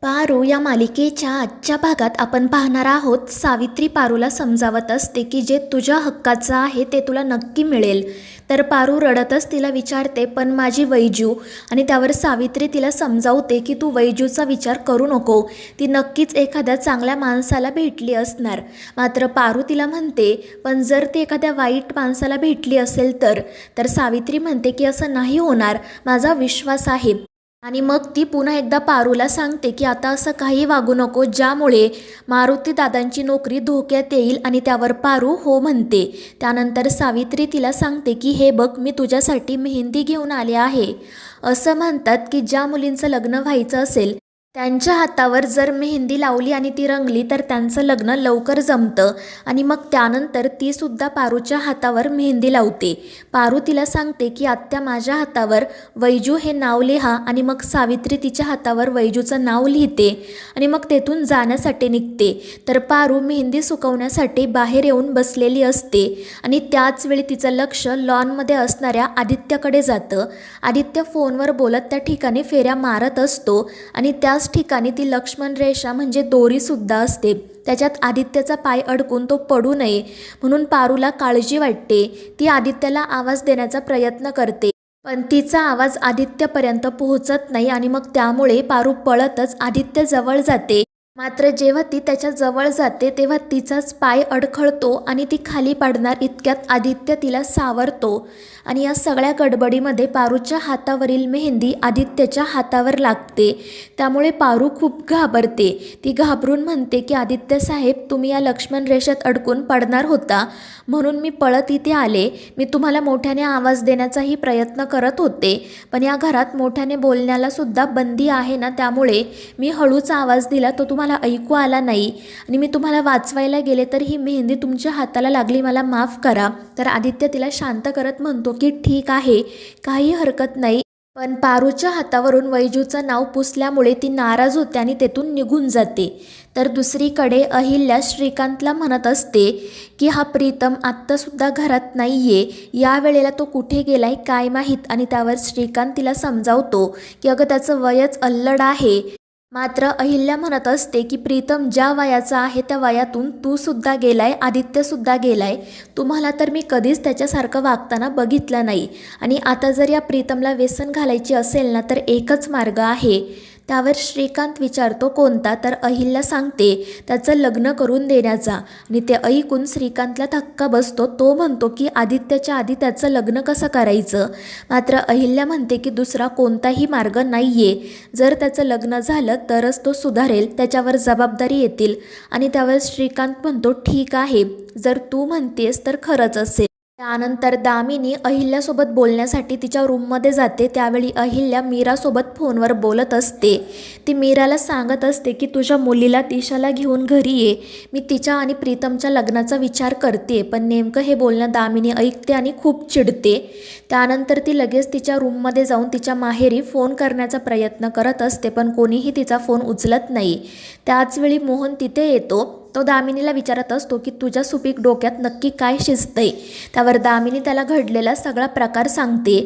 पारू या मालिकेच्या आजच्या भागात आपण पाहणार आहोत. सावित्री पारूला समजावत असते की जे तुझ्या हक्काचं आहे ते तुला नक्की मिळेल. तर पारू रडतच तिला विचारते, पण माझी वैजू. आणि त्यावर सावित्री तिला समजावते की तू वैजूचा विचार करू नको, ती नक्कीच एखाद्या चांगल्या माणसाला भेटली असणार. मात्र पारू तिला म्हणते, पण जर ती एखाद्या वाईट माणसाला भेटली असेल तर सावित्री म्हणते की असं नाही होणार, माझा विश्वास आहे. आणि मग ती पुन्हा एकदा पारूला सांगते की आता असं काही वागू नको ज्यामुळे मारुती दादांची नोकरी धोक्यात येईल. आणि त्यावर पारू हो म्हणते. त्यानंतर सावित्री तिला सांगते की हे बघ, मी तुझ्यासाठी मेहंदी घेऊन आले आहे. असं म्हणतात की ज्या मुलींचं लग्न व्हायचं असेल त्यांच्या हातावर जर मेहंदी लावली आणि ती रंगली तर त्यांचं लग्न लवकर जमतं. आणि मग त्यानंतर ती सुद्धा पारूच्या हातावर मेहंदी लावते. पारू तिला सांगते की आत्या, माझ्या हातावर वैजू हे नाव लिहा. आणि मग सावित्री तिच्या हातावर वैजूचं नाव लिहिते आणि मग तेथून जाण्यासाठी निघते. तर पारू मेहंदी सुकवण्यासाठी बाहेर येऊन बसलेली असते आणि त्याच वेळी तिचं लक्ष लॉनमध्ये असणाऱ्या आदित्यकडे जातं. आदित्य फोनवर बोलत त्या ठिकाणी फेऱ्या मारत असतो आणि त्याच ठिकाणी ती लक्ष्मण रेषा म्हणजे दोरीसुद्धा असते. त्याच्यात आदित्यचा पाय अडकून तो पडू नये म्हणून पारूला काळजी वाटते. ती आदित्यला आवाज देण्याचा प्रयत्न करते, पण तिचा आवाज आदित्यपर्यंत पोहोचत नाही. आणि मग त्यामुळे पारू पळतच आदित्य जवळ जाते. मात्र जेव्हा ती त्याच्या जवळ जाते तेव्हा तिचाच पाय अडखळतो आणि ती खाली पडणार इतक्यात आदित्य तिला सावरतो. आणि या सगळ्या गडबडीमध्ये पारूच्या हातावरील मेहंदी आदित्यच्या हातावर लागते. त्यामुळे पारू खूप घाबरते. ती घाबरून म्हणते की आदित्य साहेब, तुम्ही या लक्ष्मण रेषेत अडकून पडणार होता म्हणून मी पळत इथे आले. मी तुम्हाला मोठ्याने आवाज देण्याचाही प्रयत्न करत होते, पण या घरात मोठ्याने बोलण्याला सुद्धा बंदी आहे ना, त्यामुळे मी हळूच आवाज दिला, तो तुम्हाला ऐकू आला नाही. आणि मी तुम्हाला वाचवायला गेले तर ही मेहंदी तुमच्या हाताला लागली, मला माफ करा. तर आदित्य तिला शांत करत म्हणतो की ठीक आहे, काही हरकत नाही. पण पारूच्या हातावरून वैजूचं नाव पुसल्यामुळे ती नाराज होते आणि तेथून निघून जाते. तर दुसरीकडे अहिल्या श्रीकांतला म्हणत असते की हा प्रीतम आत्तासुद्धा घरात नाही आहे, या वेळेला तो कुठे गेलाय काय माहीत. आणि त्यावर श्रीकांत तिला समजावतो की अगं, त्याचं वयच अल्लड आहे. मात्र अहिल्या म्हणत असते की प्रीतम ज्या वयाचा आहे त्या वयातून तू सुद्धा गेलाय, आदित्यसुद्धा गेलाय. तुम्हाला तर मी कधीच त्याच्यासारखं वागताना बघितलं नाही. आणि आता जर या प्रीतमला व्यसन घालायची असेल ना तर एकच मार्ग आहे. त्यावर श्रीकांत विचारतो कोणता. तर अहिल्या सांगते त्याचं लग्न करून देण्याचा. आणि ते ऐकून श्रीकांतला धक्का बसतो. तो म्हणतो की आदित्यच्या आधी त्याचं लग्न कसं करायचं. मात्र अहिल्या म्हणते की दुसरा कोणताही मार्ग नाही आहे. जर त्याचं लग्न झालं तरच तो सुधारेल, त्याच्यावर जबाबदारी येतील. आणि त्यावर श्रीकांत म्हणतो ठीक आहे, जर तू म्हणतेस तर खरंच असेल. त्यानंतर दामिनी अहिल्यासोबत बोलण्यासाठी तिच्या रूममध्ये जाते. त्यावेळी अहिल्या मीरासोबत फोनवर बोलत असते. ती मीराला सांगत असते की तुझ्या मुलीला दिशाला घेऊन घरी ये, मी तिच्या आणि प्रीतमच्या लग्नाचा विचार करते. पण नेमकं हे बोलणं दामिनी ऐकते आणि खूप चिडते. त्यानंतर ती लगेच तिच्या रूममध्ये जाऊन तिच्या माहेरी फोन करण्याचा प्रयत्न करत असते, पण कोणीही तिचा फोन उचलत नाही. त्याचवेळी मोहन तिथे येतो. तो दामिनीला विचारत असतो की तुझ्या सुपीक डोक्यात नक्की काय शिजतंय. त्यावर दामिनी त्याला घडलेला सगळा प्रकार सांगते.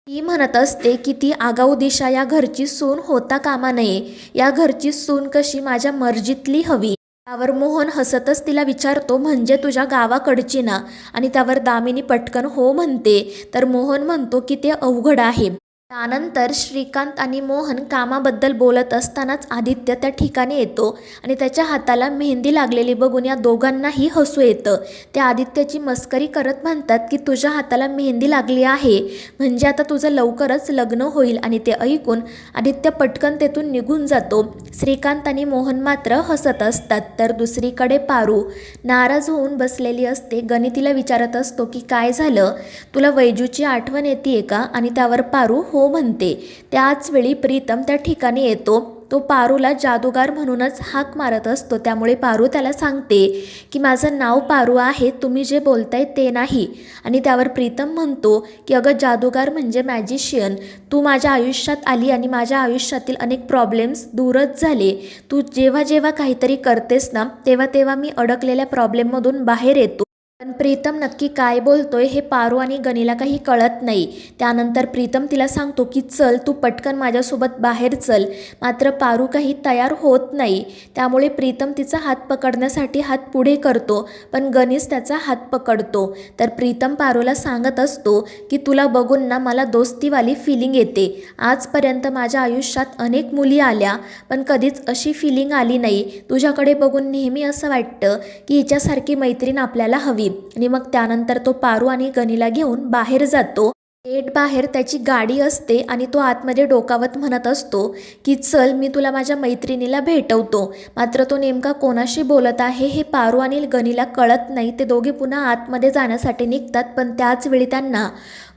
ती म्हणत असते की ती आगाऊ दिशा या घरची सून होता कामा नये, या घरची सून कशी माझ्या मर्जीतली हवी. त्यावर मोहन हसतच तिला विचारतो, म्हणजे तुझ्या गावाकडची ना. आणि त्यावर दामिनी पटकन हो म्हणते. तर मोहन म्हणतो की ते अवघड आहे. त्यानंतर श्रीकांत आणि मोहन कामाबद्दल बोलत असतानाच आदित्य त्या ठिकाणी येतो आणि त्याच्या हाताला मेहंदी लागलेली बघून या दोघांनाही हसू येतं. ते आदित्यची मस्करी करत म्हणतात की तुझ्या हाताला मेहंदी लागली आहे म्हणजे आता तुझं लवकरच लग्न होईल. आणि ते ऐकून आदित्य पटकन तेथून निघून जातो. श्रीकांत आणि मोहन मात्र हसत असतात. तर दुसरीकडे पारू नाराज होऊन बसलेली असते. गणितीला विचारत असतो की काय झालं, तुला वैजूची आठवण येते का. आणि त्यावर पारू हो म्हणते. त्याच वेळी प्रीतम त्या ठिकाणी येतो. तो पारूला जादूगार म्हणूनच हाक मारत असतो. त्यामुळे पारू त्याला सांगते की माझं नाव पारू आहे, तुम्ही जे बोलताय ते नाही. आणि त्यावर प्रीतम म्हणतो की अगं, जादूगार म्हणजे मॅजिशियन. तू माझ्या आयुष्यात आली आणि माझ्या आयुष्यातील अनेक प्रॉब्लेम्स दूरच झाले. तू जेव्हा जेव्हा काहीतरी करतेस ना तेव्हा तेव्हा मी अडकलेल्या प्रॉब्लेममधून बाहेर येतो. पण प्रीतम नक्की काय बोलतोय हे पारू आणि गनीला काही कळत नाही. त्यानंतर प्रीतम तिला सांगतो की चल तू पटकन माझ्यासोबत बाहेर चल. मात्र पारू काही तयार होत नाही. त्यामुळे प्रीतम तिचा हात पकडण्यासाठी हात पुढे करतो, पण गणेश त्याचा हात पकडतो. तर प्रीतम पारूला सांगत असतो की तुला बघून ना मला दोस्तीवाली फिलिंग येते. आजपर्यंत माझ्या आयुष्यात अनेक मुली आल्या, पण कधीच अशी फिलिंग आली नाही. तुझ्याकडे बघून नेहमी असं वाटतं की हिच्यासारखी मैत्रीण आपल्याला हवी. आणि मग त्यानंतर तो पारू आणि गनीला घेऊन बाहेर जातो. गेट बाहेर त्याची गाडी असते आणि तो आतमध्ये डोकावत म्हणत असतो की चल मी तुला माझ्या मैत्रिणीला भेटवतो. मात्र तो नेमका कोणाशी बोलत आहे हे पारू आणि गनीला कळत नाही. ते दोघे पुन्हा आतमध्ये जाण्यासाठी निघतात, पण त्याच वेळी त्यांना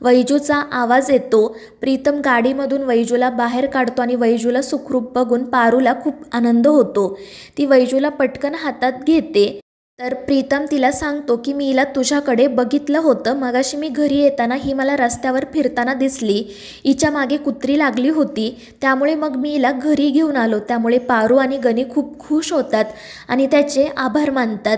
वैजूचा आवाज येतो. प्रीतम गाडीमधून वैजूला बाहेर काढतो आणि वैजूला सुखरूप बघून पारूला खूप आनंद होतो. ती वैजूला पटकन हातात घेते. तर प्रीतम तिला सांगतो की मी हिला तुझ्याकडे बघितलं होतं. मगाशी मी घरी येताना ही मला रस्त्यावर फिरताना दिसली. हिच्या मागे कुत्री लागली होती, त्यामुळे मग मी हिला घरी घेऊन आलो. त्यामुळे पारू आणि गनी खूप खुश होतात आणि त्याचे आभार मानतात.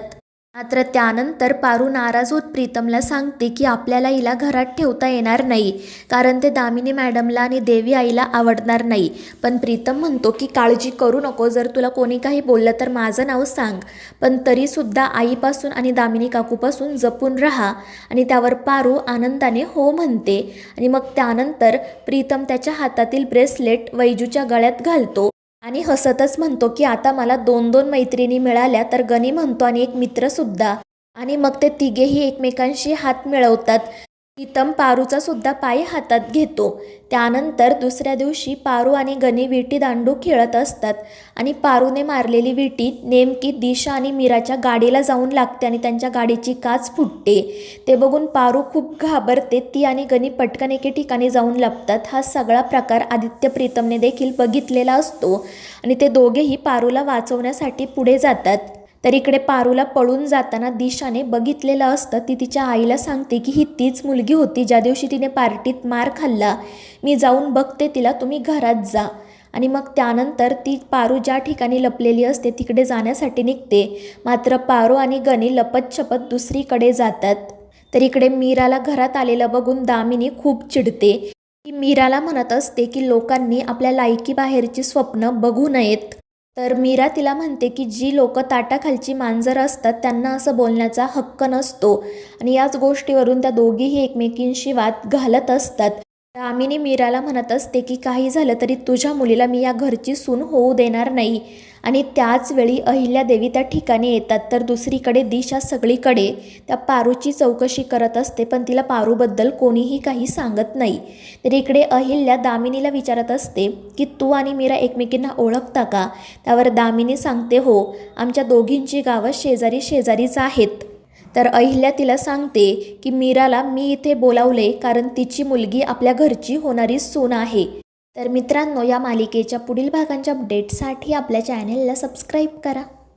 मात्र त्यानंतर पारू नाराज होत प्रीतमला सांगते की आपल्याला हिला घरात ठेवता येणार नाही, कारण ते दामिनी मॅडमला आणि देवी आईला आवडणार नाही. पण प्रीतम म्हणतो की काळजी करू नको, जर तुला कोणी काही बोललं तर माझं नाव सांग, पण तरीसुद्धा आईपासून आणि दामिनी काकूपासून जपून राहा. आणि त्यावर पारू आनंदाने हो म्हणते. आणि मग त्यानंतर प्रीतम त्याच्या हातातील ब्रेसलेट वैजूच्या गळ्यात घालतो आणि हसतच म्हणतो की आता मला 2-2 मैत्रिणी मिळाल्या, तर गनी म्हणतो आणि एक मित्रसुद्धा. आणि मग ते तिघेही एकमेकांशी हात मिळवतात. प्रीतम पारूचा सुद्धा पाय हातात घेतो. त्यानंतर दुसऱ्या दिवशी पारू आणि गनी विटी दांडू खेळत असतात आणि पारूने मारलेली विटी नेमकी दिशा आणि मीराच्या गाडीला जाऊन लागते आणि त्यांच्या गाडीची काच फुटते. ते बघून पारू खूप घाबरते. ती आणि गनी पटकन एके ठिकाणी जाऊन लपतात. हा सगळा प्रकार आदित्य प्रीतमने देखील बघितलेला असतो आणि ते दोघेही पारूला वाचवण्यासाठी पुढे जातात. तर इकडे पारूला पळून जाताना दिशाने बघितलेलं असतं. ती तिच्या आईला सांगते की ही तीच मुलगी होती ज्या दिवशी तिने पार्टीत मार खाल्ला. मी जाऊन बघते तिला, तुम्ही घरात जा. आणि मग त्यानंतर ती पारू ज्या ठिकाणी लपलेली असते तिकडे जाण्यासाठी निघते. मात्र पारू आणि गनी लपत-छपत दुसरीकडे जातात. तर इकडे मीराला घरात आलेलं बघून दामिनी खूप चिडते. ती मीराला म्हणत असते की लोकांनी आपल्या लायकीबाहेरची स्वप्न बघू नयेत. तर मीरा तिला म्हणते की जी लोक ताटाखालची मांजर असतात त्यांना असं बोलण्याचा हक्क नसतो. आणि याच गोष्टीवरून त्या दोघीही एकमेकींशी वाद घालत असतात. दामिनी मीराला म्हणत असते की काही झालं तरी तुझ्या मुलीला मी या घरची सून होऊ देणार नाही. आणि त्याच वेळी अहिल्यादेवी त्या ठिकाणी येतात. तर दुसरीकडे दिशा सगळीकडे त्या पारूची चौकशी करत असते, पण तिला पारूबद्दल कोणीही काही सांगत नाही. तर इकडे अहिल्या दामिनीला विचारत असते की तू आणि मीरा एकमेकींना ओळखता का? त्यावर दामिनी सांगते हो, आमच्या दोघींची गावं शेजारी शेजारीच आहेत. तर अहिल्या तिला सांगते की मीराला मी इथे बोलावले कारण तिची मुलगी आपल्या घरची होणारी सून आहे. तर मित्रांनो, या मालिकेच्या पुढील भागांच्या अपडेटसाठी आपल्या चॅनेलला सबस्क्राईब करा.